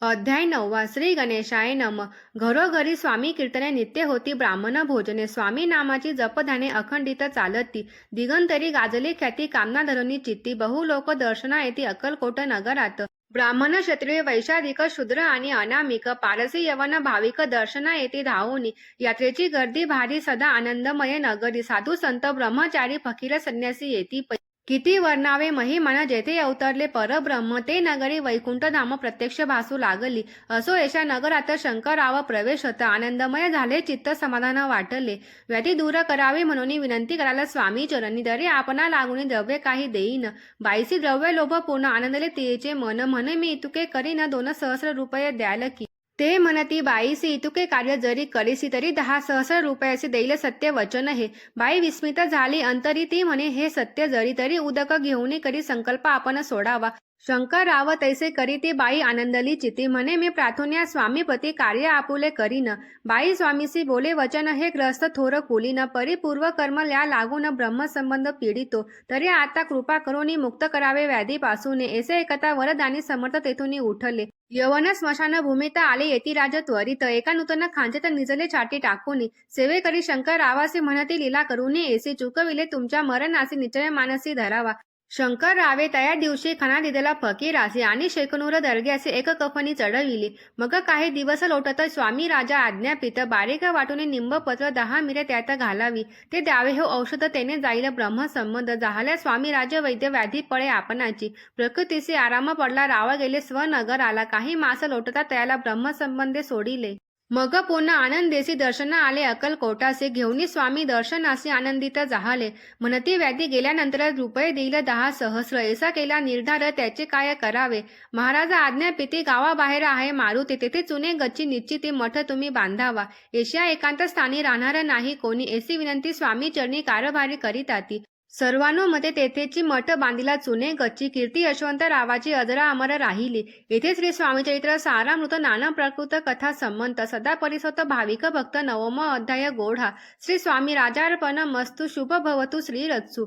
अध्याय 9 श्री गणेशाय नम घरोघरी स्वामी कीर्तने नित्य होती ब्राह्मण भोजने स्वामी नामाची जपध्याने अखंडित चालती दिगंतरी गाजली ख्याती कामना धरुनी चित्ती बहु लोक दर्शना येती अक्कलकोट नगरात ब्राह्मण क्षत्रिय वैशाधिक शूद्र आणि अनामिक पारसी यवन भाविक दर्शना येती धावूनी यात्रेची गर्दी भारी सदा आनंदमय नगरी साधू संत ब्रह्मचारी फकीर संन्यासी येती किती वर्णावे महिमान जेथे अवतरले परब्रह्म ते नगरी वैकुंठ धाम प्रत्यक्ष भासू लागली असो येशा नगरात शंकराव प्रवेश होता आनंदमय झाले चित्त समाधान वाटले व्याधी दूर करावी म्हणून विनंती करायला स्वामी चरणी दरे आपणा लागून द्रव्य काही देईन बाईसी द्रव्य लोभ पूर्ण आनंदले तिचे मन म्हणे मी इतुके करीन 2 सहस्र रुपये द्याल की ते म्हणती बाईसी इतुके कार्य जरी करीसी तरी 10 सहस्र रुपयाचे देईल सत्य वचन हे बाई विस्मित झाली अंतरी ती म्हणे हे सत्य जरी तरी उदक घेऊन करी संकल्प आपण सोडावा शंकरराव तैसे करी ती बाई आनंदली चिती म्हणे मी प्रार्थन्या स्वामीपती कार्य आपुले करीन बाई स्वामीसी बोले वचन हे ग्रस्त थोर कुलीन परिपूर्व कर्म ल्या लागून ब्रह्मसंबंध पीडितो तरी आता कृपा करून मुक्त करावे व्याधीपासून ऐसे एकता वरदानी समर्थ तेथून उठले यवन स्मशान भूमीत आले येती राज त्वरित एका नूतन खांचेत निजले छाती टाकून सेवे करी शंकर रावासी म्हणती लीला करून ऐसी चुकविले तुमच्या मरणासी निश्चय मानसी धरावा शंकर रावे त्या दिवशी खाना दिलेला फकीरासी आणि शेकनूर दर्ग्यासी एक कफनी चढविली मग काही दिवस लोटत स्वामी राजा आज्ञापित बारीक वाटून निंबपत्र 10 मिरे त्यात घालावी ते द्यावे हो औषध तेने जाईल ब्रह्मसंबंध जाहल्या स्वामी राज वैद्य व्याधी पळे आपणाची प्रकृतीसी आराम पडला राव गेले स्वनगर आला काही मास लोटता त्याला ब्रह्मसंबंधे सोडिले मग पुन्हा आनंदेसी दर्शन आले अक्कलकोटासे घेऊनी स्वामी दर्शनासी आनंदित जाहले म्हणती व्याधी गेल्यानंतर रुपये देईल 10 सहस्र ऐसा केला निर्धार त्याचे काय करावे महाराजा आज्ञापिती गावाबाहेर आहे मारुती तेथे चुने गच्ची निश्चिती मठ तुम्ही बांधावा एशिया एकांत स्थानी राहणार नाही कोणी ऐसी विनंती स्वामी चरणी कारभारी करीताती सर्वानुमते तेथेची मठ बांधिला चुने गच्ची कीर्ती यशवंत रावाची अजरा अमर राहिली येथे श्री स्वामीचरित्र सारामृत नाना प्रकृत कथा संमंत सदा परिसोत भाविक भक्त 9वा अध्याय गोढा श्री स्वामी राजार्पण मस्तु शुभ भवतु श्री रत्सु